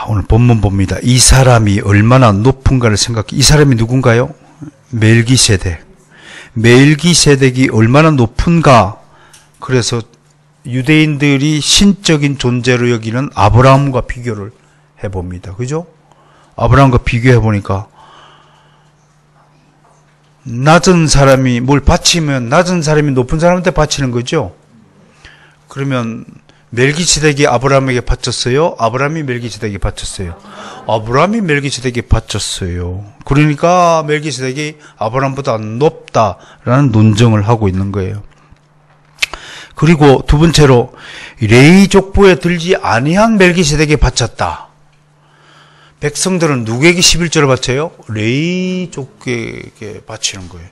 오늘 본문 봅니다. 이 사람이 얼마나 높은가를 생각해. 이 사람이 누군가요? 멜기세덱. 멜기세덱이 얼마나 높은가. 그래서 유대인들이 신적인 존재로 여기는 아브라함과 비교를 해봅니다. 그죠? 아브라함과 비교해보니까 낮은 사람이 뭘 바치면 낮은 사람이 높은 사람한테 바치는 거죠. 그러면 멜기세덱이 아브라함에게 바쳤어요? 아브라함이 멜기세덱에게 바쳤어요? 아브라함이 멜기세덱에게 바쳤어요. 그러니까 멜기세덱이 아브라함보다 높다라는 논증을 하고 있는 거예요. 그리고 두 번째로 레위 족보에 들지 아니한 멜기세덱에게 바쳤다. 백성들은 누구에게 11조를 바쳐요? 레위 족에게 바치는 거예요.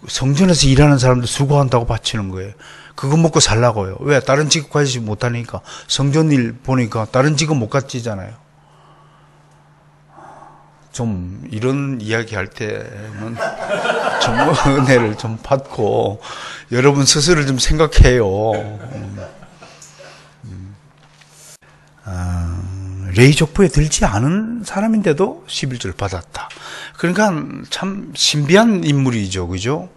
성전에서 일하는 사람들 수고한다고 바치는 거예요. 그거 먹고 살라고요. 왜? 다른 직업 가지지 못하니까. 성전 일 보니까 다른 직업 못 가지잖아요. 좀 이런 이야기 할 때는 좀 은혜를 좀 받고 여러분 스스로 좀 생각해요. 레위 족보에 들지 않은 사람인데도 11조를 받았다. 그러니까 참 신비한 인물이죠. 그죠?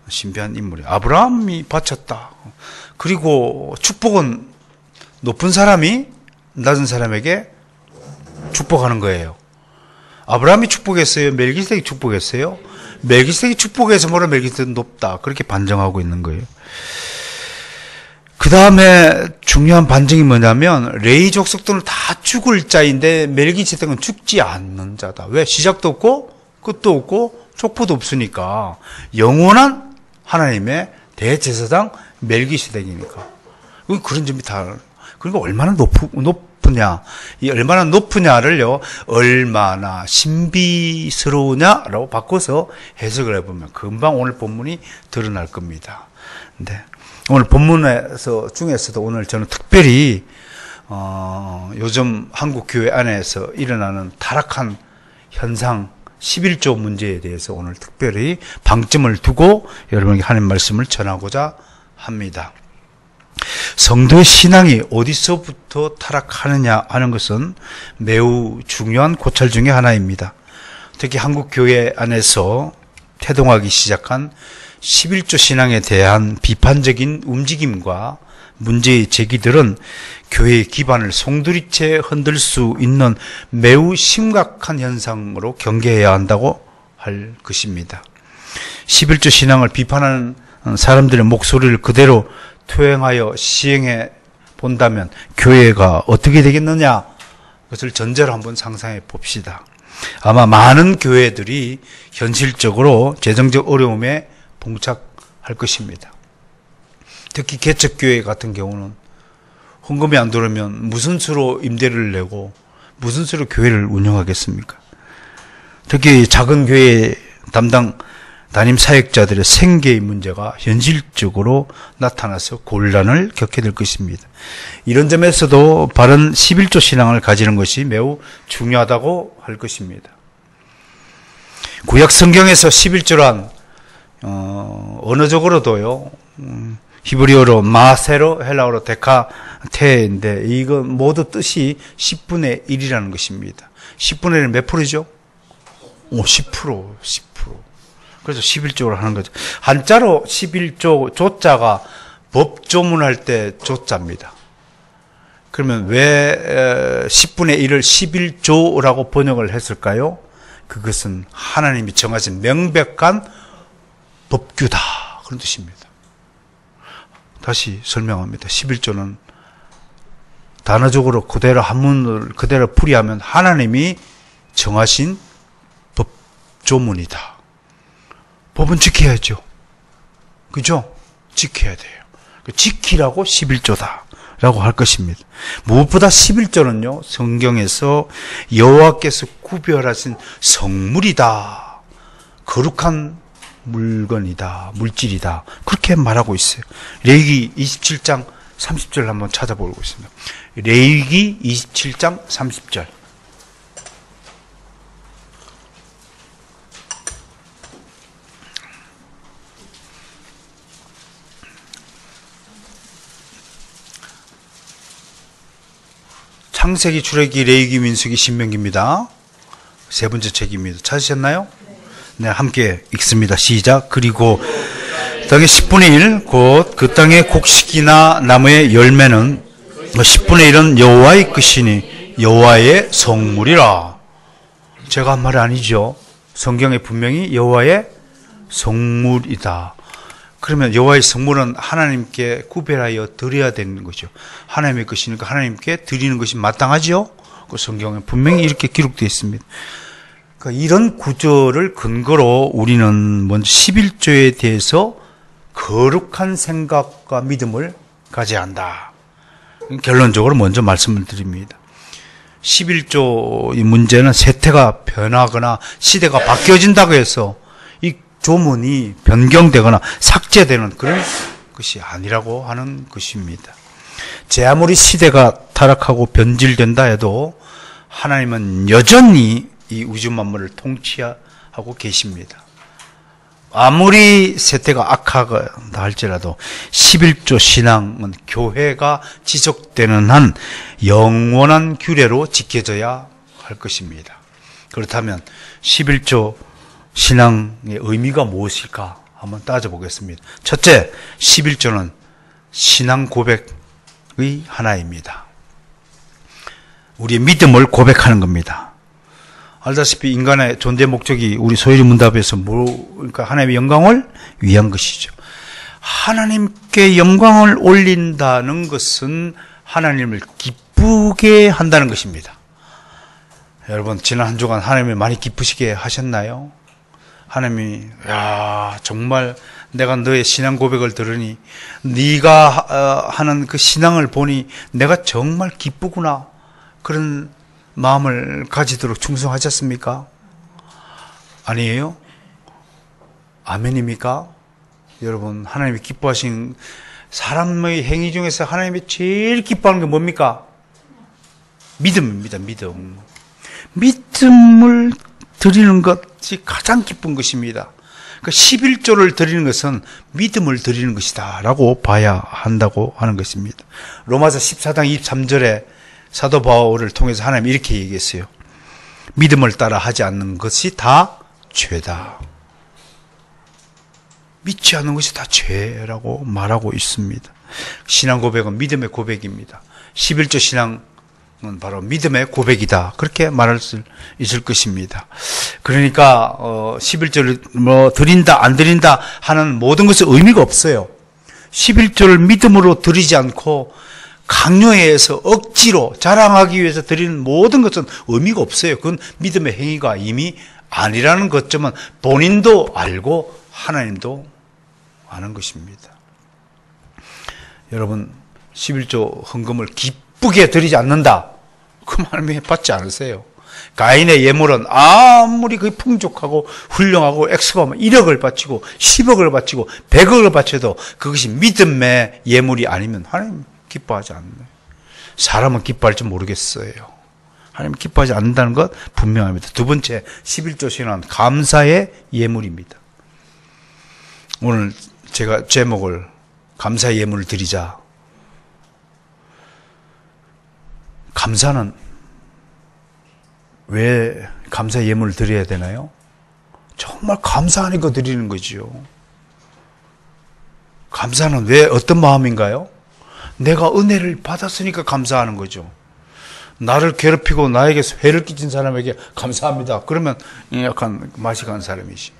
신비한 인물이. 아브라함이 바쳤다. 그리고 축복은 높은 사람이 낮은 사람에게 축복하는 거예요. 아브라함이 축복했어요? 멜기세덱이 축복했어요? 멜기세덱이 축복해서 뭐라 멜기세덱은 높다. 그렇게 반정하고 있는 거예요. 그 다음에 중요한 반증이 뭐냐면 레위 족속들은 다 죽을 자인데 멜기세덱은 죽지 않는 자다. 왜? 시작도 없고 끝도 없고 족보도 없으니까 영원한 하나님의 대제사장 멜기세덱이니까 그런 점이 다. 그러니까 얼마나 높으냐, 이 얼마나 높으냐를요 얼마나 신비스러우냐라고 바꿔서 해석을 해보면 금방 오늘 본문이 드러날 겁니다. 근데 오늘 본문에서 중에서도 오늘 저는 특별히 요즘 한국 교회 안에서 일어나는 타락한 현상 11조 문제에 대해서 오늘 특별히 방점을 두고 여러분에게 하나님 말씀을 전하고자 합니다. 성도의 신앙이 어디서부터 타락하느냐 하는 것은 매우 중요한 고찰 중에 하나입니다. 특히 한국 교회 안에서 태동하기 시작한 11조 신앙에 대한 비판적인 움직임과 문제의 제기들은 교회의 기반을 송두리째 흔들 수 있는 매우 심각한 현상으로 경계해야 한다고 할 것입니다. 11조 신앙을 비판하는 사람들의 목소리를 그대로 투영하여 시행해 본다면 교회가 어떻게 되겠느냐, 그것을 전제로 한번 상상해 봅시다. 아마 많은 교회들이 현실적으로 재정적 어려움에 봉착할 것입니다. 특히 개척교회 같은 경우는 헌금이 안 들어오면 무슨 수로 임대를 내고 무슨 수로 교회를 운영하겠습니까? 특히 작은 교회 담당 담임 사역자들의 생계의 문제가 현실적으로 나타나서 곤란을 겪게 될 것입니다. 이런 점에서도 바른 11조 신앙을 가지는 것이 매우 중요하다고 할 것입니다. 구약 성경에서 11조란 언어적으로도요, 히브리어로 마세로, 헬라어로 데카테인데, 이건 모두 뜻이 10분의 1이라는 것입니다. 10분의 1은 몇 프로죠? 10%. 그래서 11조를 하는 거죠. 한자로 11조, 조자가 법조문할 때 조자입니다. 그러면 왜 10분의 1을 11조라고 번역을 했을까요? 그것은 하나님이 정하신 명백한 법규다, 그런 뜻입니다. 다시 설명합니다. 11조는 단어적으로 그대로 한문을 그대로 풀이하면 하나님이 정하신 법조문이다. 법은 지켜야죠. 그죠? 지켜야 돼요. 지키라고 11조다 라고 할 것입니다. 무엇보다 11조는요, 성경에서 여호와께서 구별하신 성물이다, 거룩한 물건이다, 물질이다, 그렇게 말하고 있어요. 레위기 27장 30절 한번 찾아보고 있습니다. 레위기 27장 30절. 창세기, 출애굽기, 레위기, 민수기, 신명기입니다. 세 번째 책입니다. 찾으셨나요? 네, 함께 읽습니다. 시작. 그리고 땅의 10분의 1, 곧 그 땅의 곡식이나 나무의 열매는 10분의 1은 여호와의 것이니 여호와의 성물이라. 제가 한 말이 아니죠. 성경에 분명히 여호와의 성물이다. 그러면 여호와의 성물은 하나님께 구별하여 드려야 되는 거죠. 하나님의 것이니까 하나님께 드리는 것이 마땅하죠. 그 성경에 분명히 이렇게 기록되어 있습니다. 그러니까 이런 구절을 근거로 우리는 먼저 11조에 대해서 거룩한 생각과 믿음을 가져야 한다. 결론적으로 먼저 말씀을 드립니다. 11조의 문제는 세태가 변하거나 시대가 바뀌어진다고 해서 이 조문이 변경되거나 삭제되는 그런 것이 아니라고 하는 것입니다. 제 아무리 시대가 타락하고 변질된다 해도 하나님은 여전히 이 우주 만물을 통치하고 계십니다. 아무리 세태가 악하다 할지라도 11조 신앙은 교회가 지속되는 한 영원한 규례로 지켜져야 할 것입니다. 그렇다면 11조 신앙의 의미가 무엇일까 한번 따져보겠습니다. 첫째, 11조는 신앙 고백의 하나입니다. 우리의 믿음을 고백하는 겁니다. 알다시피 인간의 존재 목적이 우리 소율이 문답에서 그러니까 하나님의 영광을 위한 것이죠. 하나님께 영광을 올린다는 것은 하나님을 기쁘게 한다는 것입니다. 여러분, 지난 한 주간 하나님을 많이 기쁘시게 하셨나요? 하나님이 정말 내가 너의 신앙 고백을 들으니 네가 하는 그 신앙을 보니 내가 정말 기쁘구나, 그런 마음을 가지도록 충성하셨습니까? 아니에요? 아멘입니까? 여러분, 하나님이 기뻐하신 사람의 행위 중에서 하나님이 제일 기뻐하는 게 뭡니까? 믿음입니다. 믿음을 드리는 것이 가장 기쁜 것입니다. 그 11조를 드리는 것은 믿음을 드리는 것이다 라고 봐야 한다고 하는 것입니다. 로마서 14장 23절에 사도 바울을 통해서 하나님이 이렇게 얘기했어요. 믿음을 따라 하지 않는 것이 다 죄다. 믿지 않는 것이 다 죄라고 말하고 있습니다. 신앙 고백은 믿음의 고백입니다. 11조 신앙은 바로 믿음의 고백이다, 그렇게 말할 수 있을 것입니다. 그러니까 11조를 드린다 안 드린다 하는 모든 것은 의미가 없어요. 11조를 믿음으로 드리지 않고 강요에 의해서 억지로 자랑하기 위해서 드리는 모든 것은 의미가 없어요. 그건 믿음의 행위가 이미 아니라는 것점은 본인도 알고 하나님도 아는 것입니다. 여러분, 11조 헌금을 기쁘게 드리지 않는다, 그 말씀에 받지 않으세요. 가인의 예물은 아무리 그 풍족하고 훌륭하고 액수가 1억을 바치고 10억을 바치고 100억을 바쳐도 그것이 믿음의 예물이 아니면 하나님 기뻐하지 않나요? 사람은 기뻐할지 모르겠어요. 하나님 기뻐하지 않는다는 것 분명합니다. 두 번째, 11조 신앙은 감사의 예물입니다. 오늘 제가 제목을 감사의 예물을 드리자. 감사는 왜 감사의 예물을 드려야 되나요? 정말 감사하니까 드리는 거지요. 감사는 왜 어떤 마음인가요? 내가 은혜를 받았으니까 감사하는 거죠. 나를 괴롭히고 나에게 해를 끼친 사람에게 감사합니다. 그러면 약간 맛이 간 사람이지.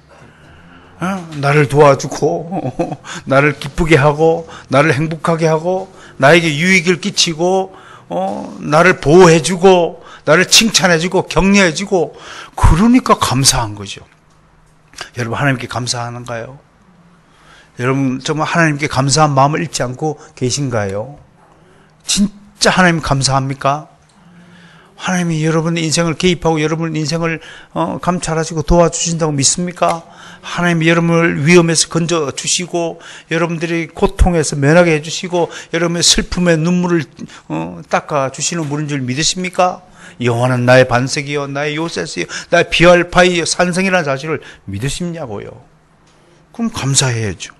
나를 도와주고 나를 기쁘게 하고 나를 행복하게 하고 나에게 유익을 끼치고 나를 보호해주고 나를 칭찬해주고 격려해주고, 그러니까 감사한 거죠. 여러분, 하나님께 감사하는가요? 여러분, 정말 하나님께 감사한 마음을 잃지 않고 계신가요? 진짜 하나님 감사합니까? 하나님이 여러분의 인생을 개입하고 여러분의 인생을 감찰하시고 도와주신다고 믿습니까? 하나님이 여러분을 위험에서 건져주시고 여러분들이 고통에서 면하게 해주시고 여러분의 슬픔의 눈물을 닦아주시는 분인 줄 믿으십니까? 여호와는 나의 반석이요 나의 요새스요 나의 비알파이요 산성이라는 사실을 믿으시냐고요. 그럼 감사해야죠.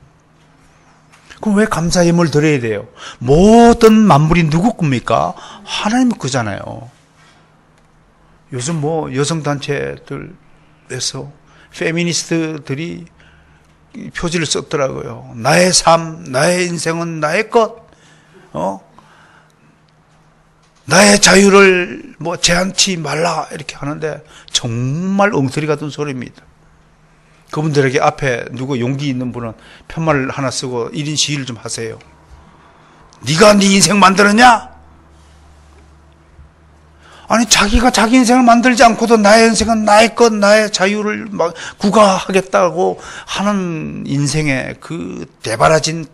그럼 왜 감사 예물 드려야 돼요? 모든 만물이 누구 겁니까? 하나님 거잖아요. 요즘 뭐 여성단체들에서 페미니스트들이 표지를 썼더라고요. 나의 삶, 나의 인생은 나의 것, 나의 자유를 뭐 제한치 말라 이렇게 하는데 정말 엉터리 같은 소리입니다. 그분들에게 앞에 누구 용기 있는 분은 편말 하나 쓰고 1인 시위를 좀 하세요. 네가 네 인생 만들었냐? 아니 자기가 자기 인생을 만들지 않고도 나의 인생은 나의 것, 나의 자유를 막 구가하겠다고 하는 인생의 그 대바라진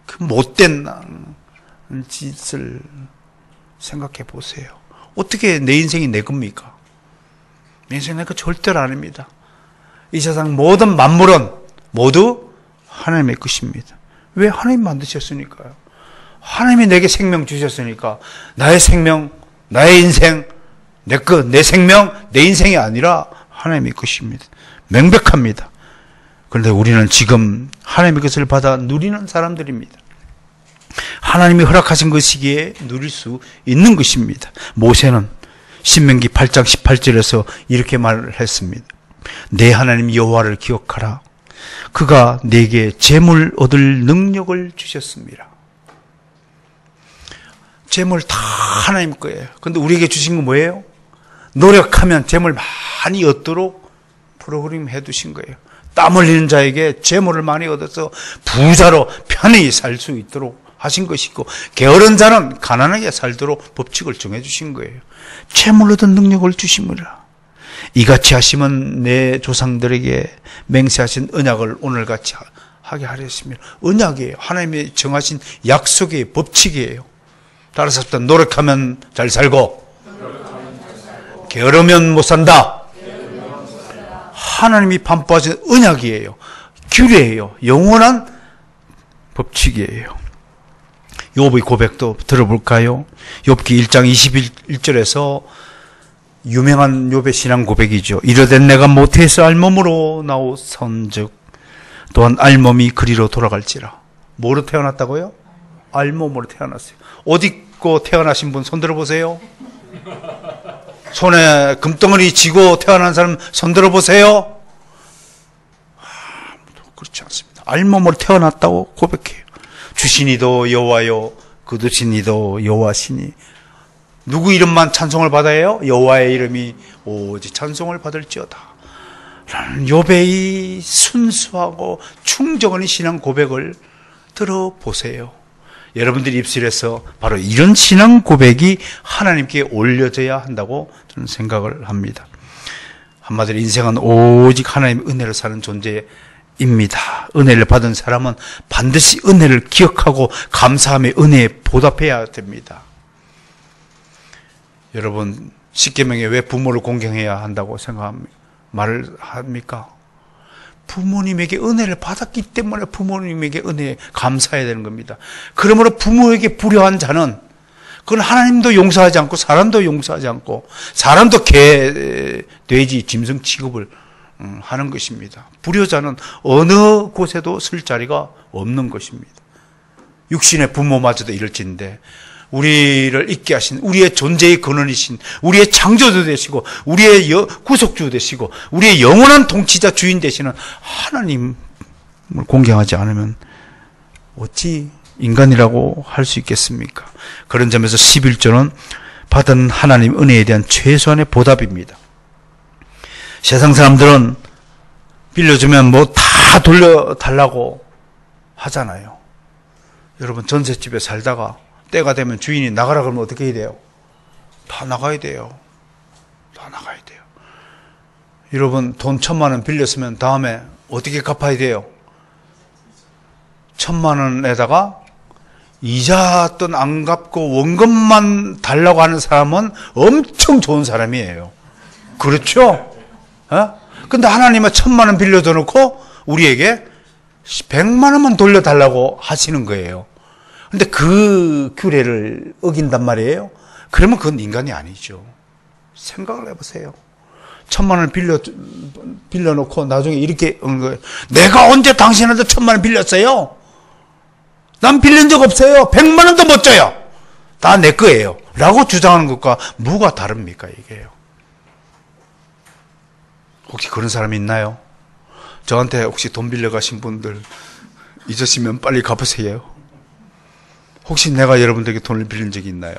그 못된 짓을 생각해 보세요. 어떻게 내 인생이 내 겁니까? 내 인생이 내 거 절대로 아닙니다. 이 세상 모든 만물은 모두 하나님의 것입니다. 왜? 하나님 만드셨으니까요. 하나님이 내게 생명 주셨으니까 나의 생명, 나의 인생, 내 것, 내 생명, 내 인생이 아니라 하나님의 것입니다. 명백합니다. 그런데 우리는 지금 하나님의 것을 받아 누리는 사람들입니다. 하나님이 허락하신 것이기에 누릴 수 있는 것입니다. 모세는 신명기 8장 18절에서 이렇게 말을 했습니다. 내 하나님 여호와를 기억하라. 그가 내게 재물 얻을 능력을 주셨습니다. 재물 다 하나님 거예요. 그런데 우리에게 주신 건 뭐예요? 노력하면 재물 많이 얻도록 프로그램 해두신 거예요. 땀 흘리는 자에게 재물을 많이 얻어서 부자로 편히 살 수 있도록 하신 것이고, 게으른 자는 가난하게 살도록 법칙을 정해주신 거예요. 재물 얻은 능력을 주심이라. 이같이 하시면 내 조상들에게 맹세하신 언약을 오늘같이 하게 하렸습니다. 언약이에요. 하나님이 정하신 약속의 법칙이에요. 따라서 노력하면 잘 살고 게으르면 못 산다. 하나님이 반포하신 언약이에요. 규례예요. 영원한 법칙이에요. 욥의 고백도 들어볼까요? 욥기 1장 21절에서 유명한 욥의 신앙 고백이죠. 이르되 내가 모태에서 알몸으로 나오선즉 또한 알몸이 그리로 돌아갈지라. 뭐로 태어났다고요? 알몸으로 태어났어요. 옷 입고 태어나신 분 손 들어보세요. 손에 금덩어리 쥐고 태어난 사람 손 들어보세요. 그렇지 않습니다. 알몸으로 태어났다고 고백해요. 주신이도 여호와요, 거두신이도 여호와시니. 누구 이름만 찬송을 받아요? 여호와의 이름이 오직 찬송을 받을지어다. 라는 욥의 순수하고 충정한 신앙 고백을 들어보세요. 여러분들 입술에서 바로 이런 신앙 고백이 하나님께 올려져야 한다고 저는 생각을 합니다. 한마디로 인생은 오직 하나님의 은혜로 사는 존재입니다. 은혜를 받은 사람은 반드시 은혜를 기억하고 감사함의 은혜에 보답해야 됩니다. 여러분, 십계명에 왜 부모를 공경해야 한다고 말을 합니까? 부모님에게 은혜를 받았기 때문에 부모님에게 은혜에 감사해야 되는 겁니다. 그러므로 부모에게 불효한 자는 그건 하나님도 용서하지 않고 사람도 용서하지 않고 사람도 개, 돼지, 짐승 취급을 하는 것입니다. 불효자는 어느 곳에도 쓸 자리가 없는 것입니다. 육신의 부모마저도 이럴진데 우리를 있게 하신 우리의 존재의 근원이신 우리의 창조주 되시고 우리의 구속주 되시고 우리의 영원한 통치자 주인 되시는 하나님을 공경하지 않으면 어찌 인간이라고 할 수 있겠습니까? 그런 점에서 11조는 받은 하나님 은혜에 대한 최소한의 보답입니다. 세상 사람들은 빌려주면 뭐 다 돌려달라고 하잖아요. 여러분, 전셋집에 살다가 때가 되면 주인이 나가라 그러면 어떻게 해야 돼요? 다 나가야 돼요. 다 나가야 돼요. 여러분, 돈 1,000만 원 빌렸으면 다음에 어떻게 갚아야 돼요? 1,000만 원에다가 이자 돈 안 갚고 원금만 달라고 하는 사람은 엄청 좋은 사람이에요. 그렇죠? 근데 하나님은 1,000만 원 빌려줘 놓고 우리에게 100만 원만 돌려달라고 하시는 거예요. 근데 그 규례를 어긴단 말이에요. 그러면 그건 인간이 아니죠. 생각을 해보세요. 1,000만 원을 빌려놓고 나중에 이렇게 내가 언제 당신한테 1,000만 원 빌렸어요? 난 빌린 적 없어요. 100만 원도 못 줘요. 다 내 거예요. 라고 주장하는 것과 뭐가 다릅니까, 이게요? 혹시 그런 사람이 있나요? 저한테 혹시 돈 빌려 가신 분들 잊으시면 빨리 갚으세요. 혹시 내가 여러분들에게 돈을 빌린 적이 있나요?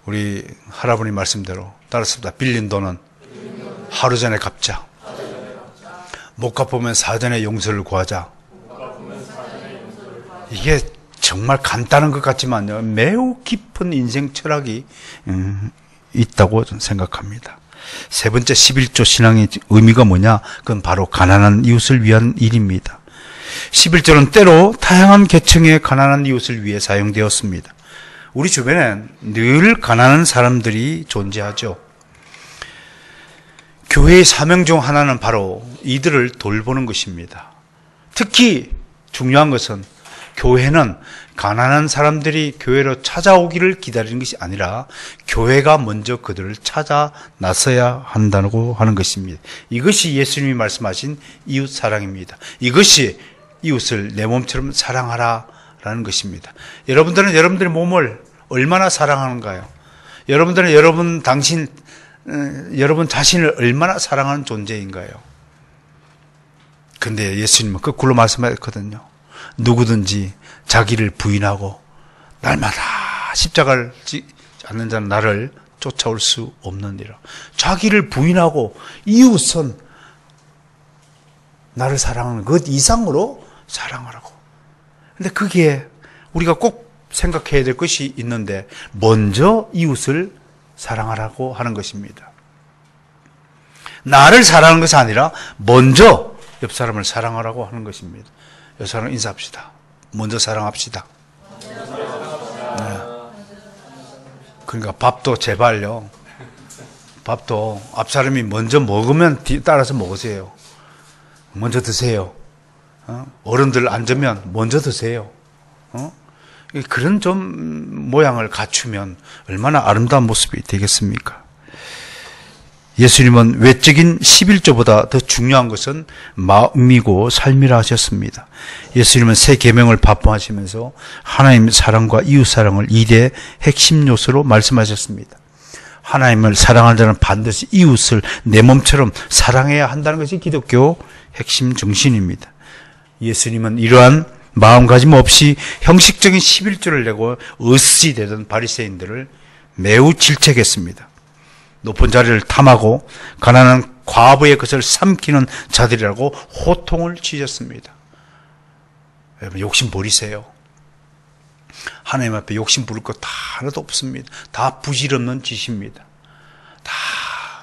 우리 할아버님 말씀대로 따랐습니다. 빌린 돈은 하루 전에 갚자. 못 갚으면 사전에 용서를 구하자. 이게 정말 간단한 것 같지만요, 매우 깊은 인생 철학이 있다고 저는 생각합니다. 세 번째 11조 신앙의 의미가 뭐냐? 그건 바로 가난한 이웃을 위한 일입니다. 11조는 때로 다양한 계층의 가난한 이웃을 위해 사용되었습니다. 우리 주변엔 늘 가난한 사람들이 존재하죠. 교회의 사명 중 하나는 바로 이들을 돌보는 것입니다. 특히 중요한 것은 교회는 가난한 사람들이 교회로 찾아오기를 기다리는 것이 아니라 교회가 먼저 그들을 찾아 나서야 한다고 하는 것입니다. 이것이 예수님이 말씀하신 이웃 사랑입니다. 이것이 이웃을 내 몸처럼 사랑하라라는 것입니다. 여러분들은 여러분들의 몸을 얼마나 사랑하는가요? 여러분들은 여러분 자신을 얼마나 사랑하는 존재인가요? 근데 예수님은 거꾸로 말씀하셨거든요. 누구든지 자기를 부인하고 날마다 십자가를 지지 않는 자는 나를 쫓아올 수 없느니라. 자기를 부인하고 이웃은 나를 사랑하는 것 이상으로 사랑하라고. 근데 그게 우리가 꼭 생각해야 될 것이 있는데, 먼저 이웃을 사랑하라고 하는 것입니다. 나를 사랑하는 것이 아니라 먼저 옆 사람을 사랑하라고 하는 것입니다. 옆 사람 인사합시다. 먼저 사랑합시다. 네. 그러니까 밥도 제발요. 밥도 앞 사람이 먼저 먹으면 따라서 먹으세요. 먼저 드세요. 어른들 앉으면 먼저 드세요. 그런 좀 모양을 갖추면 얼마나 아름다운 모습이 되겠습니까? 예수님은 외적인 11조보다 더 중요한 것은 마음이고 삶이라 하셨습니다. 예수님은 새 계명을 발표하시면서 하나님의 사랑과 이웃 사랑을 2대 핵심 요소로 말씀하셨습니다. 하나님을 사랑하는 자는 반드시 이웃을 내 몸처럼 사랑해야 한다는 것이 기독교 핵심 정신입니다. 예수님은 이러한 마음가짐 없이 형식적인 11조를 내고 어시되던 바리새인들을 매우 질책했습니다. 높은 자리를 탐하고 가난한 과부의 것을 삼키는 자들이라고 호통을 치셨습니다. 여러분, 욕심 버리세요. 하나님 앞에 욕심 부릴 것 다 하나도 없습니다. 다 부질없는 짓입니다. 다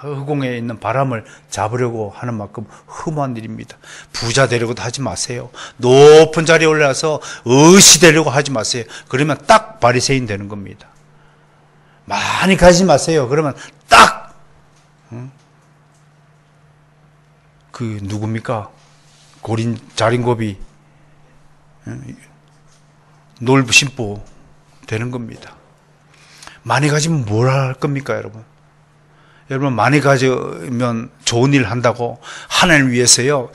허공에 있는 바람을 잡으려고 하는 만큼 흠한 일입니다. 부자 되려고도 하지 마세요. 높은 자리에 올라서 의시 되려고 하지 마세요. 그러면 딱 바리새인 되는 겁니다. 많이 가지 마세요. 그러면 딱 그 누굽니까? 자린고비 놀부심보 되는 겁니다. 많이 가지면 뭘 할 겁니까, 여러분? 여러분, 많이 가지면 좋은 일 한다고 하나님을 위해서요,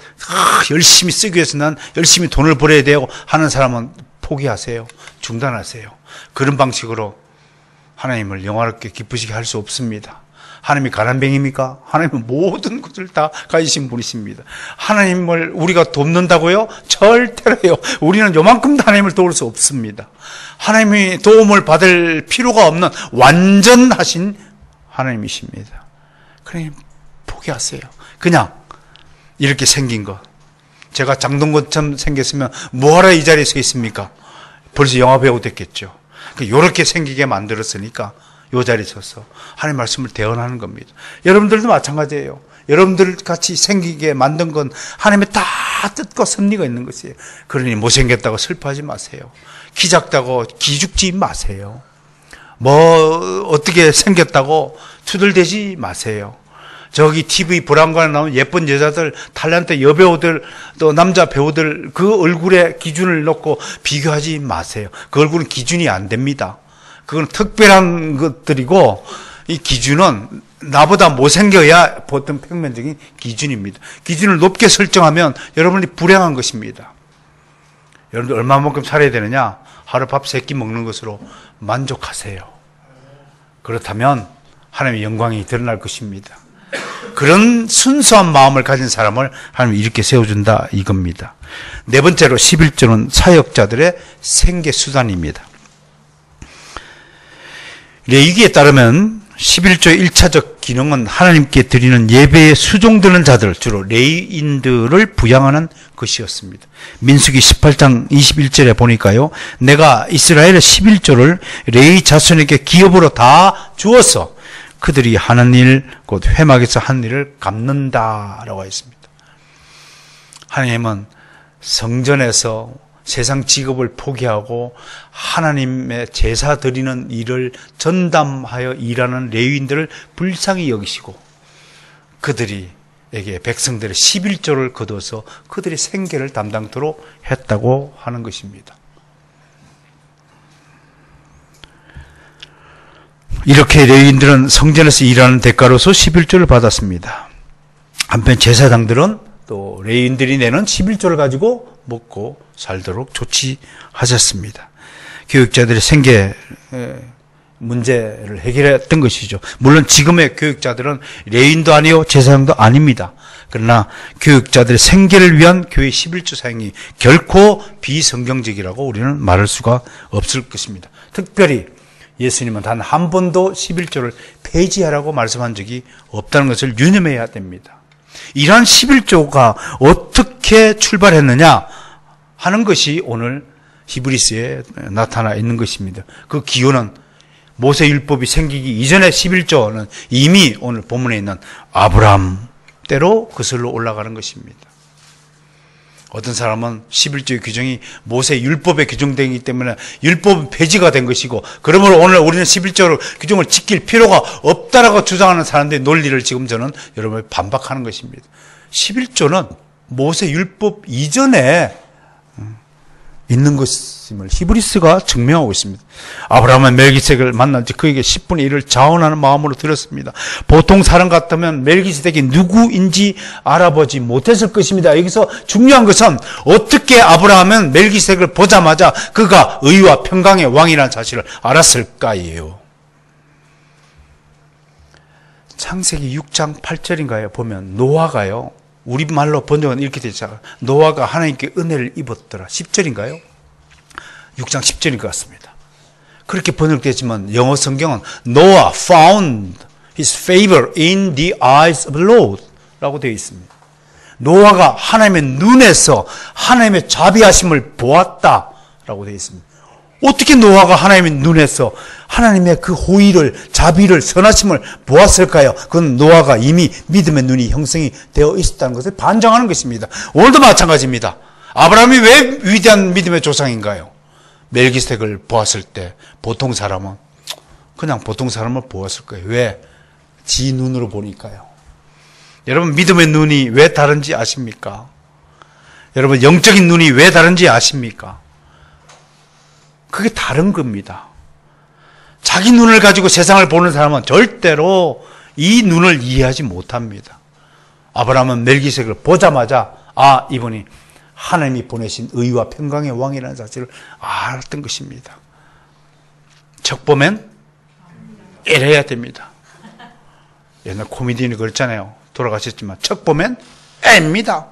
열심히 쓰기 위해서 난 열심히 돈을 벌어야 되고 하는 사람은 포기하세요. 중단하세요. 그런 방식으로 하나님을 영화롭게 기쁘시게 할 수 없습니다. 하나님이 가난뱅입니까? 하나님은 모든 것을 다 가지신 분이십니다. 하나님을 우리가 돕는다고요? 절대로요. 우리는 요만큼도 하나님을 도울 수 없습니다. 하나님이 도움을 받을 필요가 없는 완전하신 하나님이십니다. 그러니 포기하세요. 그냥 이렇게 생긴 것. 제가 장동건처럼 생겼으면 뭐하러 이 자리에 서 있습니까? 벌써 영화배우 됐겠죠. 이렇게 생기게 만들었으니까 이 자리에 서서 하나님 말씀을 대언하는 겁니다. 여러분들도 마찬가지예요. 여러분들 같이 생기게 만든 건 하나님의 다 뜻과 섭리가 있는 것이에요. 그러니 못생겼다고 슬퍼하지 마세요. 키 작다고 기죽지 마세요. 뭐 어떻게 생겼다고 투덜대지 마세요. 저기 TV 브라운관에 나오는 예쁜 여자들, 탤런트 여배우들, 또 남자 배우들 그 얼굴에 기준을 놓고 비교하지 마세요. 그 얼굴은 기준이 안 됩니다. 그건 특별한 것들이고, 이 기준은 나보다 못생겨야 보통 평면적인 기준입니다. 기준을 높게 설정하면 여러분이 불행한 것입니다. 여러분들 얼마만큼 살아야 되느냐? 하루 밥 3끼 먹는 것으로 만족하세요. 그렇다면 하나님의 영광이 드러날 것입니다. 그런 순수한 마음을 가진 사람을 하나님이 이렇게 세워준다 이겁니다. 네 번째로 11조는 사역자들의 생계수단입니다. 레위기에 따르면 11조의 1차적 기능은 하나님께 드리는 예배에 수종드는 자들, 주로 레위인들을 부양하는 것이었습니다. 민수기 18장 21절에 보니까요, 내가 이스라엘의 11조를 레위 자손에게 기업으로 다 주어서 그들이 하는 일, 곧 회막에서 하는 일을 갚는다라고 했습니다. 하나님은 성전에서 세상 직업을 포기하고 하나님의 제사 드리는 일을 전담하여 일하는 레위인들을 불쌍히 여기시고 그들에게 백성들의 11조를 거둬서 그들의 생계를 담당토록 했다고 하는 것입니다. 이렇게 레위인들은 성전에서 일하는 대가로서 11조를 받았습니다. 한편 제사장들은 또 레위인들이 내는 11조를 가지고 먹고 살도록 조치하셨습니다. 교육자들의 생계 문제를 해결했던 것이죠. 물론 지금의 교육자들은 레위인도 아니요 제사장도 아닙니다. 그러나 교육자들의 생계를 위한 교회 11조 사용이 결코 비성경적이라고 우리는 말할 수가 없을 것입니다. 특별히 예수님은 단 한 번도 11조를 폐지하라고 말씀한 적이 없다는 것을 유념해야 됩니다. 이러한 11조가 어떻게 출발했느냐 하는 것이 오늘 히브리서에 나타나 있는 것입니다. 그 기원은 모세율법이 생기기 이전의 11조는 이미 오늘 본문에 있는 아브라함 때로 거슬러 올라가는 것입니다. 어떤 사람은 11조의 규정이 모세율법에 규정되기 때문에 율법은 폐지가 된 것이고 그러므로 오늘 우리는 11조 규정을 지킬 필요가 없다라고 주장하는 사람들의 논리를 지금 저는 여러분을 반박하는 것입니다. 11조는 모세율법 이전에 있는 것임을 히브리서가 증명하고 있습니다. 아브라함은 멜기세덱을 만난 지 그에게 10분의 1을 자원하는 마음으로 드렸습니다. 보통 사람 같다면 멜기세덱이 누구인지 알아보지 못했을 것입니다. 여기서 중요한 것은 어떻게 아브라함은 멜기세덱을 보자마자 그가 의와 평강의 왕이라는 사실을 알았을까예요. 창세기 6장 8절인가요? 보면 노아가요. 우리말로 번역은 이렇게 되어 있잖아요. 노아가 하나님께 은혜를 입었더라. 10절인가요? 6장 10절인 것 같습니다. 그렇게 번역되지만 영어 성경은 Noah found his favor in the eyes of the Lord 라고 되어 있습니다. 노아가 하나님의 눈에서 하나님의 자비하심을 보았다 라고 되어 있습니다. 어떻게 노아가 하나님의 눈에서 하나님의 그 호의를, 자비를, 선하심을 보았을까요? 그건 노아가 이미 믿음의 눈이 형성이 되어 있었다는 것을 반증하는 것입니다. 오늘도 마찬가지입니다. 아브라함이 왜 위대한 믿음의 조상인가요? 멜기세덱을 보았을 때 보통 사람은 그냥 보통 사람을 보았을 거예요. 왜? 지 눈으로 보니까요. 여러분 믿음의 눈이 왜 다른지 아십니까? 여러분 영적인 눈이 왜 다른지 아십니까? 그게 다른 겁니다. 자기 눈을 가지고 세상을 보는 사람은 절대로 이 눈을 이해하지 못합니다. 아브라함은 멜기세덱을 보자마자 아, 이분이 하나님이 보내신 의와 평강의 왕이라는 사실을 알았던 것입니다. 척 보면 애해야 됩니다. 옛날 코미디언이 그랬잖아요. 돌아가셨지만 척 보면 애입니다.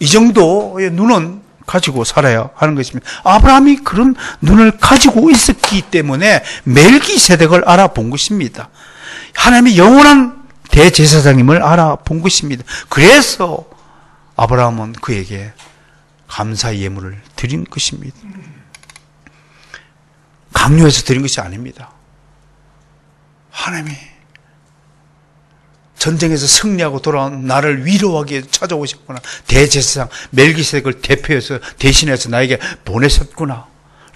이 정도의 눈은 가지고 살아야 하는 것입니다. 아브라함이 그런 눈을 가지고 있었기 때문에 멜기세덱을 알아본 것입니다. 하나님의 영원한 대제사장임을 알아본 것입니다. 그래서 아브라함은 그에게 감사 예물을 드린 것입니다. 강요해서 드린 것이 아닙니다. 하나님이 전쟁에서 승리하고 돌아온 나를 위로하기 위해 찾아오셨구나. 대제사장 멜기세덱을 대표해서 대신해서 나에게 보내셨구나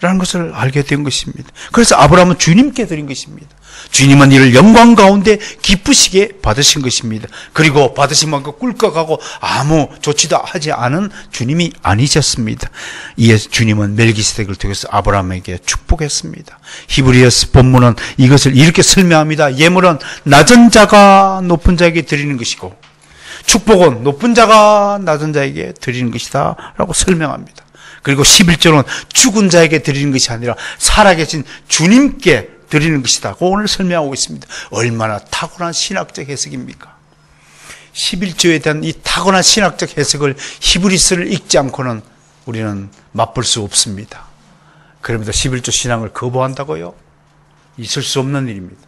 라는 것을 알게 된 것입니다. 그래서 아브라함은 주님께 드린 것입니다. 주님은 이를 영광 가운데 기쁘시게 받으신 것입니다. 그리고 받으신 만큼 꿀꺽하고 아무 조치도 하지 않은 주님이 아니셨습니다. 이에 주님은 멜기세덱을 통해서 아브라함에게 축복했습니다. 히브리서 본문은 이것을 이렇게 설명합니다. 예물은 낮은 자가 높은 자에게 드리는 것이고 축복은 높은 자가 낮은 자에게 드리는 것이다 라고 설명합니다. 그리고 11조는 죽은 자에게 드리는 것이 아니라 살아계신 주님께 드리는 것이다. 오늘 설명하고 있습니다. 얼마나 탁월한 신학적 해석입니까? 11조에 대한 이 탁월한 신학적 해석을 히브리서를 읽지 않고는 우리는 맛볼 수 없습니다. 그러면서 11조 신앙을 거부한다고요? 있을 수 없는 일입니다.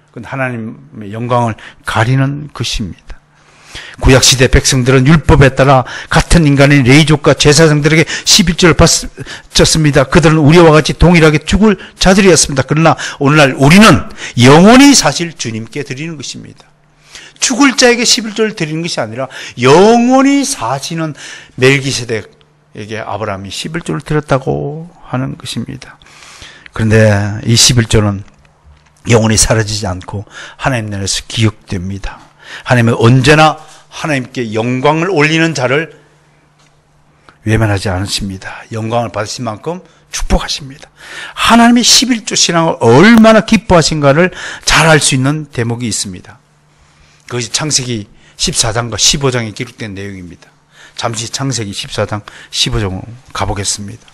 그건 하나님의 영광을 가리는 것입니다. 구약시대 백성들은 율법에 따라 같은 인간인 레위족과 제사장들에게 11조를 바쳤습니다. 그들은 우리와 같이 동일하게 죽을 자들이었습니다. 그러나 오늘날 우리는 영원히 사실 주님께 드리는 것입니다. 죽을 자에게 11조를 드리는 것이 아니라 영원히 사시는 멜기세덱에게 아브라함이 11조를 드렸다고 하는 것입니다. 그런데 이 11조는 영원히 사라지지 않고 하나님 나라에서 기억됩니다. 하나님은 언제나 하나님께 영광을 올리는 자를 외면하지 않으십니다. 영광을 받으신 만큼 축복하십니다. 하나님의 11조 신앙을 얼마나 기뻐하신가를 잘 알 수 있는 대목이 있습니다. 그것이 창세기 14장과 15장에 기록된 내용입니다. 잠시 창세기 14장 15장 가보겠습니다.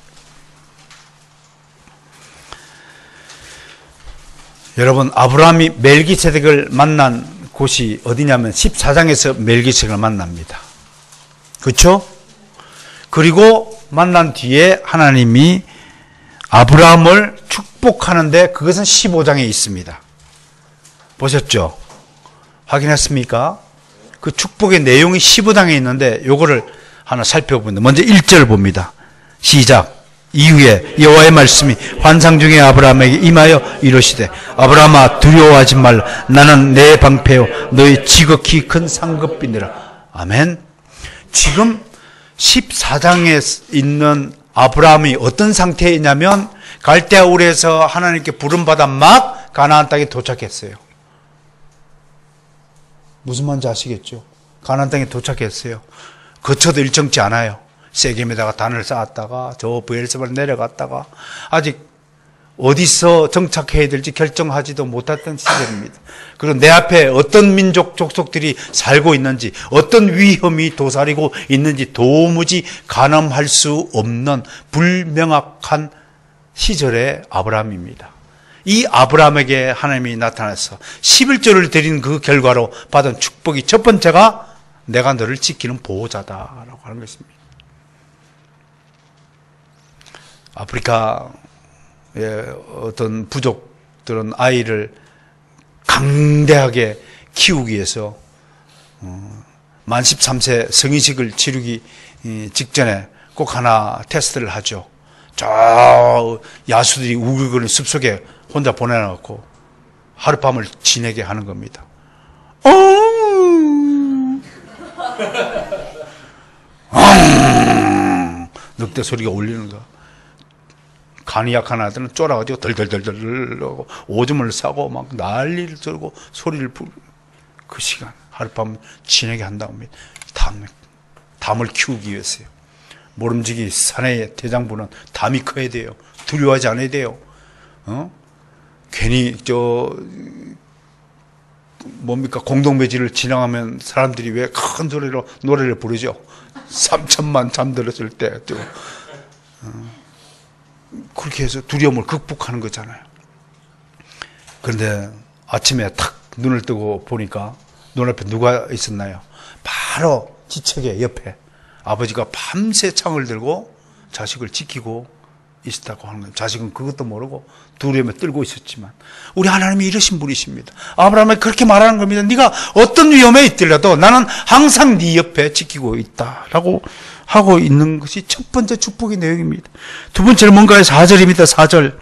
여러분, 아브라함이 멜기세덱을 만난 곳이 어디냐면 14장에서 멜기세덱을 만납니다. 그렇죠? 그리고 만난 뒤에 하나님이 아브라함을 축복하는데 그것은 15장에 있습니다. 보셨죠? 확인했습니까? 그 축복의 내용이 15장에 있는데 요거를 하나 살펴봅니다. 먼저 1절 봅니다. 시작. 이후에 여호와의 말씀이 환상 중에 아브라함에게 임하여 이르시되 아브라함아 두려워하지 말라. 나는 내 방패요 너희 지극히 큰 상급이니라. 아멘. 지금 14장에 있는 아브라함이 어떤 상태에 있냐면 갈대아 우르에서 하나님께 부름받아 막 가나안 땅에 도착했어요. 무슨 말인지 아시겠죠? 가나안 땅에 도착했어요. 거쳐도 일정치 않아요. 세겜에다가 단을 쌓았다가 저 브엘세바로 내려갔다가 아직 어디서 정착해야 될지 결정하지도 못했던 시절입니다. 그리고 내 앞에 어떤 민족 족속들이 살고 있는지, 어떤 위험이 도사리고 있는지 도무지 가늠할 수 없는 불명확한 시절의 아브라함입니다. 이 아브라함에게 하나님이 나타나서 11조를 드린 그 결과로 받은 축복이 첫 번째가 내가 너를 지키는 보호자다라고 하는 것입니다. 아프리카의 어떤 부족들은 아이를 강대하게 키우기 위해서 만 13세 성인식을 치르기 직전에 꼭 하나 테스트를 하죠. 저 야수들이 우글거리는 숲속에 혼자 보내놓고 하룻밤을 지내게 하는 겁니다. 늑대 소리가 울리는 거. 간이 약한 아들은 쫄아가지고 덜덜덜덜 하고 오줌을 싸고 막 난리를 떨고 소리를 부르고 그 시간 하룻밤 지내게 한다고 합니다. 담을 키우기 위해서요. 모름지기 사내의 대장부는 담이 커야 돼요. 두려워하지 않아야 돼요. 괜히 뭡니까 공동묘지를 지나가면 사람들이 왜 큰 소리로 노래를 부르죠. 3천만 잠들었을 때 그렇게 해서 두려움을 극복하는 거잖아요. 그런데 아침에 탁 눈을 뜨고 보니까 눈앞에 누가 있었나요? 바로 지책의 옆에 아버지가 밤새 창을 들고 자식을 지키고 있었다고 하는 거예요. 자식은 그것도 모르고 두려움에 떨고 있었지만 우리 하나님이 이러신 분이십니다. 아브라함이 그렇게 말하는 겁니다. 네가 어떤 위험에 있더라도 나는 항상 네 옆에 지키고 있다라고 하고 있는 것이 첫 번째 축복의 내용입니다. 두 번째는 뭔가요? 4절입니다. 4절.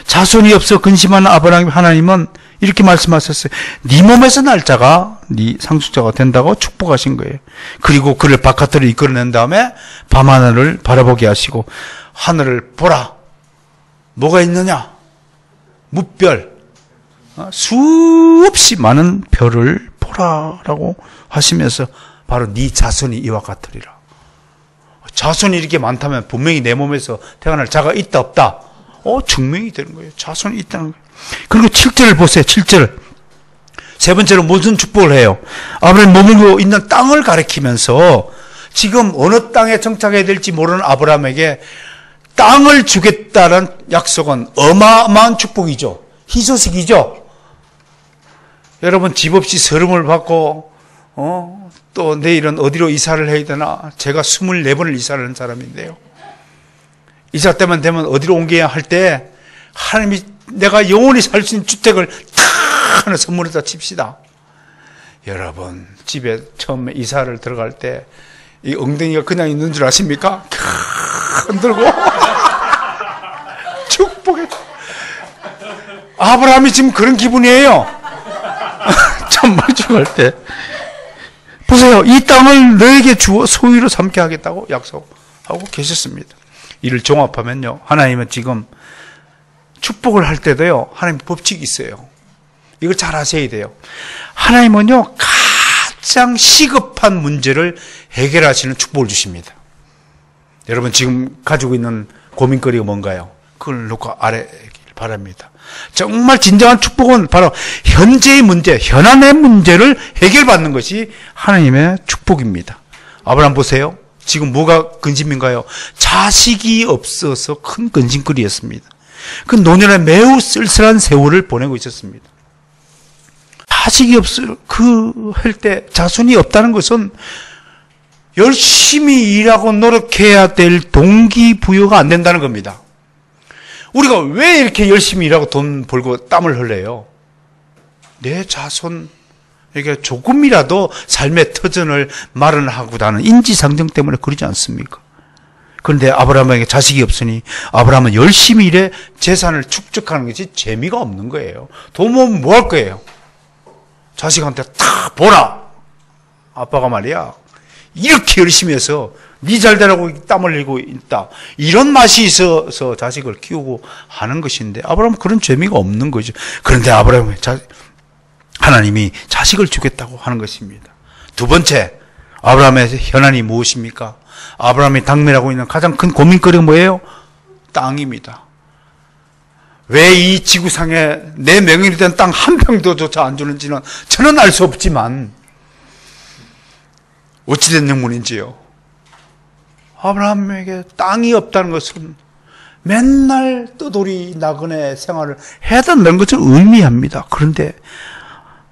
자손이 없어 근심하는 아브라함 하나님은 이렇게 말씀하셨어요. 네 몸에서 날 자가 네 상속자가 된다고 축복하신 거예요. 그리고 그를 바깥으로 이끌어낸 다음에 밤하늘을 바라보게 하시고 하늘을 보라. 뭐가 있느냐? 무별. 수없이 많은 별을 보라라고 하시면서 바로 네 자손이 이와 같으리라. 자손이 이렇게 많다면 분명히 내 몸에서 태어날 자가 있다 없다? 증명이 되는 거예요. 자손이 있다는 거예요. 그리고 7절을 보세요. 7절. 세 번째로 무슨 축복을 해요? 아브라함이 머물고 있는 땅을 가리키면서 지금 어느 땅에 정착해야 될지 모르는 아브라함에게 땅을 주겠다는 약속은 어마어마한 축복이죠. 희소식이죠. 여러분, 집 없이 서름을 받고 또 내일은 어디로 이사를 해야 되나? 제가 24번을 이사를 한 사람인데요. 이사 때만 되면 어디로 옮겨야 할 때 하나님이 내가 영원히 살 수 있는 주택을 다 하나 선물해다 칩시다. 여러분, 집에 처음에 이사를 들어갈 때 이 엉덩이가 그냥 있는 줄 아십니까? 흔들고 축복해. 아브라함이 지금 그런 기분이에요. 정말 죽을 때 보세요. 이 땅을 너에게 주어 소유로 삼게 하겠다고 약속하고 계셨습니다. 이를 종합하면요, 하나님은 지금 축복을 할 때도요, 하나님 법칙이 있어요. 이걸 잘 아셔야 돼요. 하나님은요, 가장 시급한 문제를 해결하시는 축복을 주십니다. 여러분, 지금 가지고 있는 고민거리가 뭔가요? 그걸 놓고 아뢰길 바랍니다. 정말 진정한 축복은 바로 현재의 문제, 현안의 문제를 해결받는 것이 하나님의 축복입니다. 아브라함 보세요. 지금 뭐가 근심인가요? 자식이 없어서 큰 근심거리였습니다. 그 노년에 매우 쓸쓸한 세월을 보내고 있었습니다. 자식이 없어요. 할 때 자손이 없다는 것은 열심히 일하고 노력해야 될 동기부여가 안 된다는 겁니다. 우리가 왜 이렇게 열심히 일하고 돈 벌고 땀을 흘려요? 내 자손에게 조금이라도 삶의 터전을 마련하고다는 인지상정 때문에 그러지 않습니까? 그런데 아브라함에게 자식이 없으니 아브라함은 열심히 일해 재산을 축적하는 것이 재미가 없는 거예요. 돈 모으면 뭐 할 거예요? 자식한테 탁 보라. 아빠가 말이야, 이렇게 열심히 해서 네 잘되라고 땀 흘리고 있다. 이런 맛이 있어서 자식을 키우고 하는 것인데 아브라함은 그런 재미가 없는 거죠. 그런데 아브라함은 하나님이 자식을 주겠다고 하는 것입니다. 두 번째, 아브라함의 현안이 무엇입니까? 아브라함이 당면하고 있는 가장 큰 고민거리가 뭐예요? 땅입니다. 왜 이 지구상에 내 명의로 된 땅 한 평도조차 안 주는지는 저는 알 수 없지만 어찌된 영문인지요. 아브라함에게 땅이 없다는 것은 맨날 떠돌이 나그네 생활을 해야 된다는 것을 의미합니다. 그런데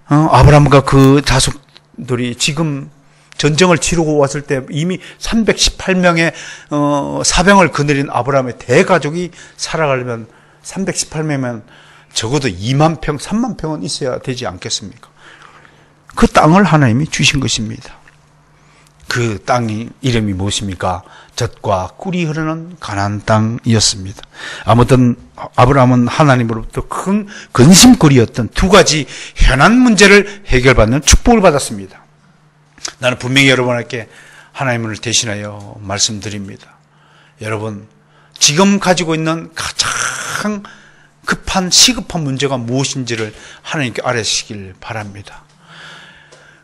아브라함과 그 자손들이 지금 전쟁을 치르고 왔을 때 이미 318명의 사병을 거느린 아브라함의 대가족이 살아가려면 318명이면 적어도 2만 평, 3만 평은 있어야 되지 않겠습니까? 그 땅을 하나님이 주신 것입니다. 그 땅이 이름이 무엇입니까? 젖과 꿀이 흐르는 가나안 땅이었습니다. 아무튼 아브라함은 하나님으로부터 큰 근심거리였던 두 가지 현안 문제를 해결받는 축복을 받았습니다. 나는 분명히 여러분에게 하나님을 대신하여 말씀드립니다. 여러분, 지금 가지고 있는 가장 급한 시급한 문제가 무엇인지를 하나님께 아뢰시길 바랍니다.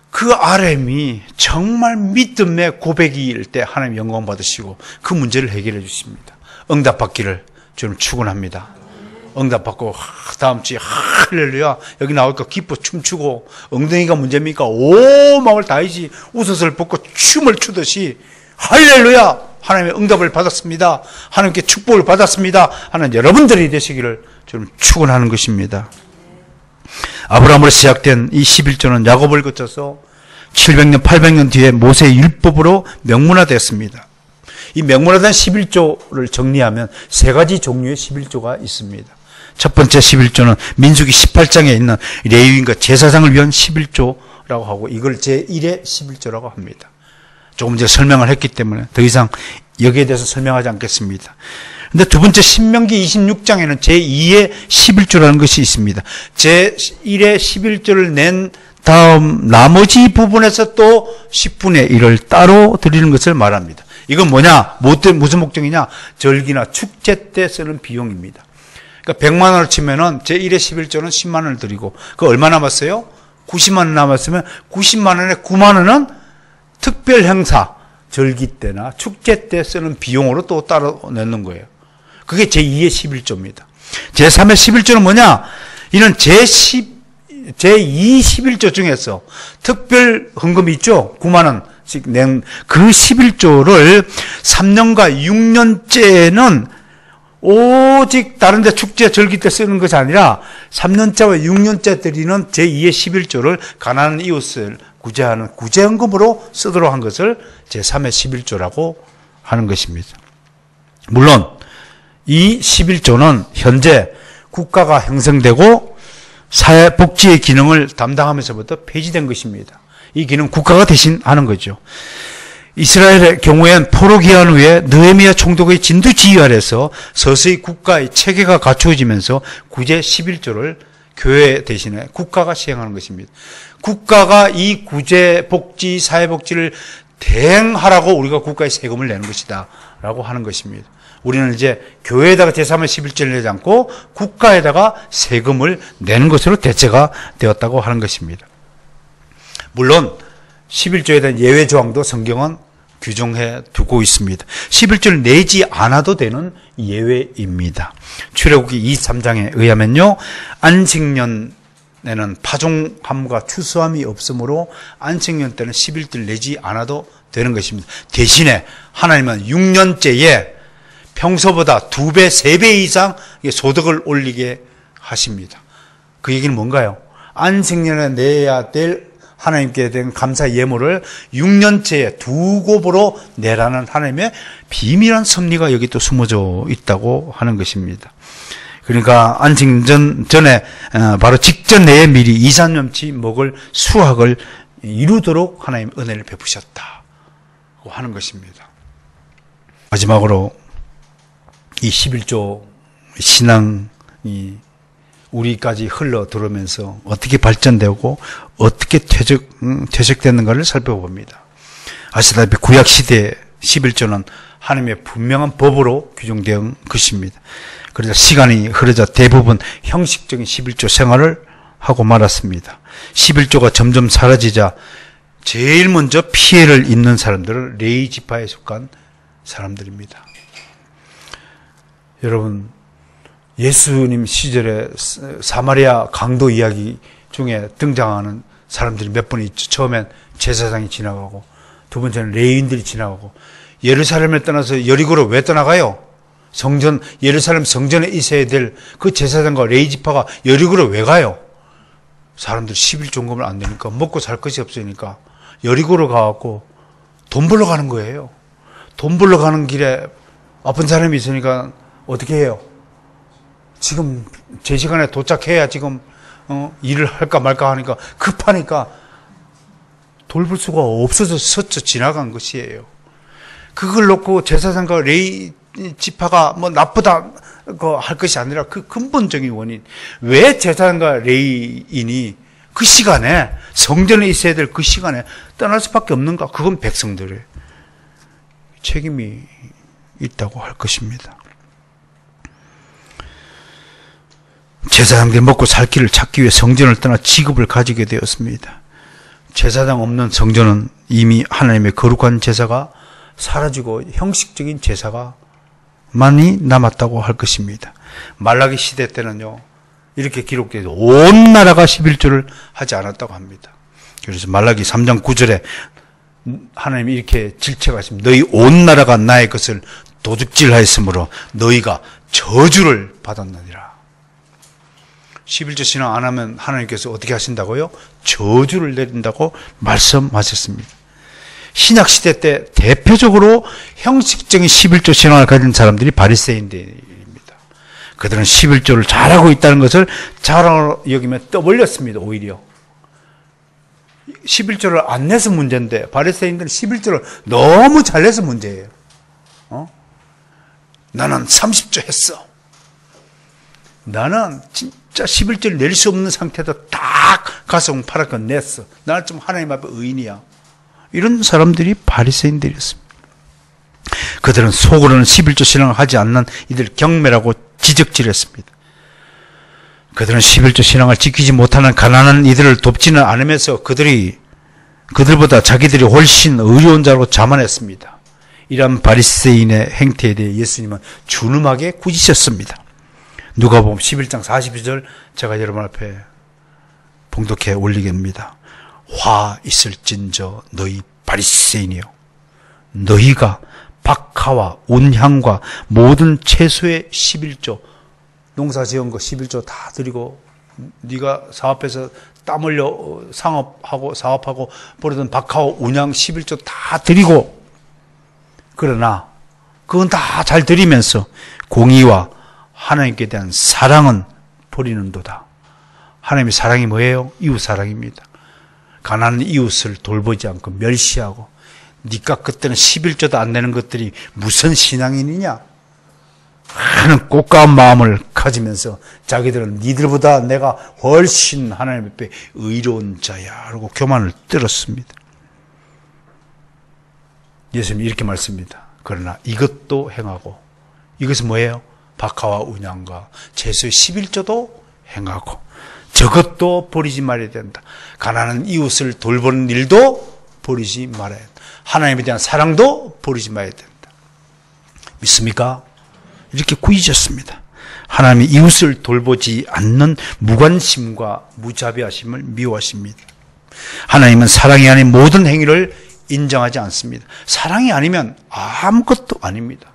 그 아뢰미 정말 믿음의 고백일 때 하나님 영광 받으시고 그 문제를 해결해 주십니다. 응답받기를 저는 축원합니다. 응답받고 다음 주에 할렐루야 여기 나올까 기뻐 춤추고, 엉덩이가 문제입니까? 온 마음을 다이지 웃옷을 벗고 춤을 추듯이 할렐루야 하나님의 응답을 받았습니다, 하나님께 축복을 받았습니다 하는 여러분들이 되시기를 저는 축원하는 것입니다. 아브라함으로 시작된 이 11조는 야곱을 거쳐서 700년 800년 뒤에 모세의 율법으로 명문화되었습니다. 이 명문화된 11조를 정리하면 세 가지 종류의 11조가 있습니다. 첫 번째 11조는 민수기 18장에 있는 레위인과 제사장을 위한 11조라고 하고, 이걸 제1의 11조라고 합니다. 조금 전에 설명을 했기 때문에 더 이상 여기에 대해서 설명하지 않겠습니다. 그런데 두 번째 신명기 26장에는 제2의 11조라는 것이 있습니다. 제1의 11조를 낸 다음 나머지 부분에서 또 10분의 1을 따로 드리는 것을 말합니다. 이건 뭐냐? 무슨 목적이냐? 절기나 축제 때 쓰는 비용입니다. 그러니까 100만 원을 치면은 제1의 11조는 10만 원을 드리고, 그 얼마 남았어요? 90만 원 남았으면 90만 원에 9만 원은 특별 행사, 절기 때나 축제 때 쓰는 비용으로 또 따로 내는 거예요. 그게 제2의 11조입니다. 제3의 11조는 뭐냐? 이는 제2 11조 중에서 특별 헌금이 있죠. 9만 원씩 낸 그 11조를 3년과 6년째는 오직 다른 데 축제 절기 때 쓰는 것이 아니라 3년째와 6년째 드리는 제2의 11조를 가난한 이웃을 구제하는 구제헌금으로 쓰도록 한 것을 제3의 11조라고 하는 것입니다. 물론 이 11조는 현재 국가가 형성되고 사회복지의 기능을 담당하면서부터 폐지된 것입니다. 이 기능 국가가 대신 하는 거죠. 이스라엘의 경우엔 포로 기한 후에 느헤미야 총독의 진두지휘 아래서 서서히 국가의 체계가 갖추어지면서 구제 11조를 교회 대신에 국가가 시행하는 것입니다. 국가가 이 구제 복지 사회복지를 대행하라고 우리가 국가에 세금을 내는 것이다 라고 하는 것입니다. 우리는 이제 교회에다가 제3의 11조를 내지 않고 국가에다가 세금을 내는 것으로 대체가 되었다고 하는 것입니다. 물론 11조에 대한 예외 조항도 성경은 규정해 두고 있습니다. 11조를 내지 않아도 되는 예외입니다. 출애굽기 23장에 의하면요, 안식년에는 파종함과 추수함이 없으므로 안식년 때는 11조를 내지 않아도 되는 것입니다. 대신에 하나님은 6년째에 평소보다 2배, 3배 이상 소득을 올리게 하십니다. 그 얘기는 뭔가요? 안식년에 내야 될 하나님께 대한 감사 예물을 6년째에 2곱으로 내라는 하나님의 비밀한 섭리가 여기 또 숨어져 있다고 하는 것입니다. 그러니까 안식년 전에 바로 직전 내에 미리 2, 3년치 먹을 수확을 이루도록 하나님 은혜를 베푸셨다고 하는 것입니다. 마지막으로 이 11조 신앙이 우리까지 흘러 들어오면서 어떻게 발전되고 어떻게 퇴적됐는가를 살펴봅니다. 아시다시피 구약시대 11조는 하나님의 분명한 법으로 규정된 것입니다. 그러자 시간이 흐르자 대부분 형식적인 11조 생활을 하고 말았습니다. 11조가 점점 사라지자 제일 먼저 피해를 입는 사람들은 레위 지파에 속한 사람들입니다. 여러분, 예수님 시절에 사마리아 강도 이야기 중에 등장하는 사람들이 몇 분 있죠. 처음엔 제사장이 지나가고, 두 번째는 레위인들이 지나가고, 예루살렘을 떠나서 여리고로 왜 떠나가요? 예루살렘 성전에 있어야 될 그 제사장과 레위 지파가 여리고로 왜 가요? 사람들 11조금을 안 내니까, 먹고 살 것이 없으니까 여리고로 가갖고 돈 벌러 가는 거예요. 돈 벌러 가는 길에 아픈 사람이 있으니까 어떻게 해요? 지금 제 시간에 도착해야 지금 일을 할까 말까 하니까 급하니까 돌볼 수가 없어서 스쳐 지나간 것이에요. 그걸 놓고 제사장과 레위 지파가 뭐 나쁘다 할 것이 아니라 그 근본적인 원인, 왜 제사장과 레위인이 그 시간에 성전에 있어야 될 그 시간에 떠날 수밖에 없는가? 그건 백성들의 책임이 있다고 할 것입니다. 제사장들이 먹고 살 길을 찾기 위해 성전을 떠나 직업을 가지게 되었습니다. 제사장 없는 성전은 이미 하나님의 거룩한 제사가 사라지고 형식적인 제사가 많이 남았다고 할 것입니다. 말라기 시대 때는요, 이렇게 기록되어 온 나라가 11조를 하지 않았다고 합니다. 그래서 말라기 3장 9절에 하나님이 이렇게 질책하십니다. 너희 온 나라가 나의 것을 도둑질하였으므로 너희가 저주를 받았느니라. 11조 신앙 안 하면 하나님께서 어떻게 하신다고요? 저주를 내린다고 말씀하셨습니다. 신약시대 때 대표적으로 형식적인 11조 신앙을 가진 사람들이 바리새인들입니다. 그들은 11조를 잘하고 있다는 것을 자랑으로 여기며 떠벌렸습니다. 오히려 11조를 안 내서 문제인데 바리새인들은 11조를 너무 잘 내서 문제예요. 나는 30조 했어. 나는 진짜 11조를 낼 수 없는 상태에서 딱 가서 팔아서 냈어. 나는 좀 하나님 앞에 의인이야. 이런 사람들이 바리새인들이었습니다. 그들은 속으로는 11조 신앙을 하지 않는 이들 경매라고 지적질했습니다. 그들은 11조 신앙을 지키지 못하는 가난한 이들을 돕지는 않으면서 그들보다 자기들이 훨씬 의로운 자로 자만했습니다. 이런 바리새인의 행태에 대해 예수님은 준엄하게 꾸짖으셨습니다. 누가복음 11장 42절 제가 여러분 앞에 봉독해 올리겠습니다. 화 있을진저 너희 바리새인이여, 너희가 박하와 온향과 모든 채소의 11조, 농사 지은 거 11조 다 드리고, 네가 사업해서 땀 흘려 사업하고 버리던 박하와 온향 11조 다 드리고, 그러나 그건 다 잘 드리면서 공의와 하나님께 대한 사랑은 버리는도다. 하나님의 사랑이 뭐예요? 이웃 사랑입니다. 가난한 이웃을 돌보지 않고 멸시하고, 니가 그때는 11조도 안 내는 것들이 무슨 신앙인이냐 하는 꽃가운 마음을 가지면서 자기들은 니들보다 내가 훨씬 하나님 앞에 의로운 자야 라고 교만을 떨었습니다. 예수님이 이렇게 말씀합니다. 그러나 이것도 행하고, 이것은 뭐예요? 박하와 온향과 채소의 11조도 행하고, 저것도 버리지 말아야 된다. 가난한 이웃을 돌보는 일도 버리지 말아야 된다. 하나님에 대한 사랑도 버리지 말아야 된다. 믿습니까? 이렇게 꾸짖었습니다. 하나님이 이웃을 돌보지 않는 무관심과 무자비하심을 미워하십니다. 하나님은 사랑이 아닌 모든 행위를 인정하지 않습니다. 사랑이 아니면 아무것도 아닙니다.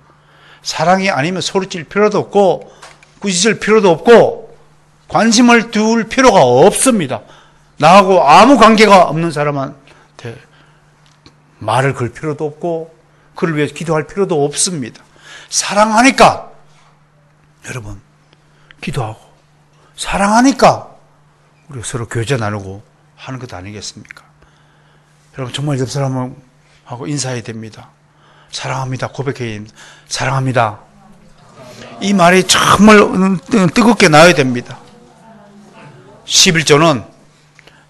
사랑이 아니면 소리칠 필요도 없고 꾸짖을 필요도 없고 관심을 둘 필요가 없습니다. 나하고 아무 관계가 없는 사람한테 말을 걸 필요도 없고 그를 위해 기도할 필요도 없습니다. 사랑하니까 여러분 기도하고, 사랑하니까 우리가 서로 교제 나누고 하는 것 아니겠습니까? 여러분 정말 옆 사람하고 인사해야 됩니다. 사랑합니다. 고백해야 됩니다. 사랑합니다. 이 말이 정말 뜨겁게 나와야 됩니다. 11조는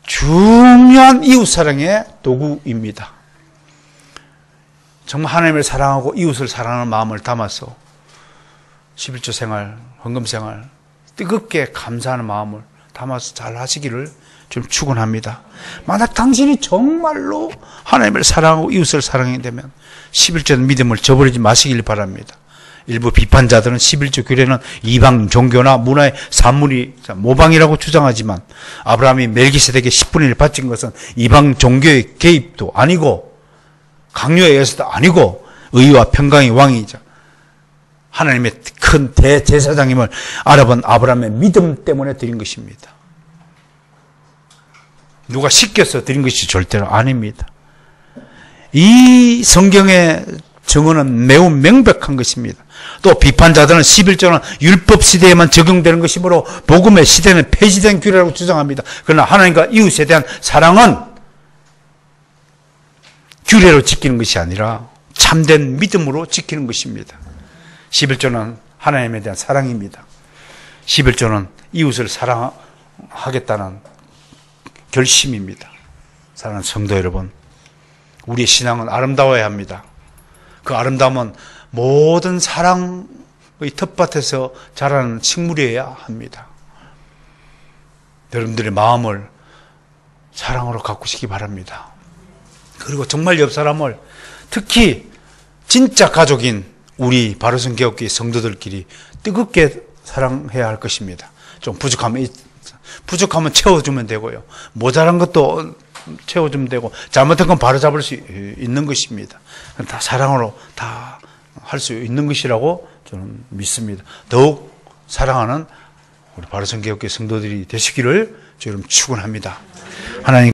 중요한 이웃사랑의 도구입니다. 정말 하나님을 사랑하고 이웃을 사랑하는 마음을 담아서 11조 생활, 헌금 생활 뜨겁게 감사하는 마음을 담아서 잘 하시기를 좀 축원합니다. 만약 당신이 정말로 하나님을 사랑하고 이웃을 사랑하게 되면 11조 믿음을 저버리지 마시길 바랍니다. 일부 비판자들은 11조 규례는 이방 종교나 문화의 산물이 모방이라고 주장하지만, 아브라함이 멜기세덱에게 10분의 1 바친 것은 이방 종교의 개입도 아니고 강요에 의해서도 아니고 의와 평강의 왕이자 하나님의 큰 대제사장임을 알아본 아브라함의 믿음 때문에 드린 것입니다. 누가 시켜서 드린 것이 절대로 아닙니다. 이 성경의 정언은 매우 명백한 것입니다. 또 비판자들은 11조는 율법 시대에만 적용되는 것이므로 복음의 시대는 폐지된 규례라고 주장합니다. 그러나 하나님과 이웃에 대한 사랑은 규례로 지키는 것이 아니라 참된 믿음으로 지키는 것입니다. 11조는 하나님에 대한 사랑입니다. 11조는 이웃을 사랑하겠다는 결심입니다. 사랑하는 성도 여러분, 우리의 신앙은 아름다워야 합니다. 그 아름다움은 모든 사랑의 텃밭에서 자라는 식물이어야 합니다. 여러분들의 마음을 사랑으로 가꾸시기 바랍니다. 그리고 정말 옆 사람을, 특히 진짜 가족인 우리 바로선 개혁교회 성도들끼리 뜨겁게 사랑해야 할 것입니다. 좀 부족하면 채워주면 되고요. 모자란 것도 채워주면 되고, 잘못한 건 바로잡을 수 있는 것입니다. 다 사랑으로 다 할 수 있는 것이라고 저는 믿습니다. 더욱 사랑하는 우리 바로선 개혁교회 성도들이 되시기를 저 여러분 축원합니다. 하나님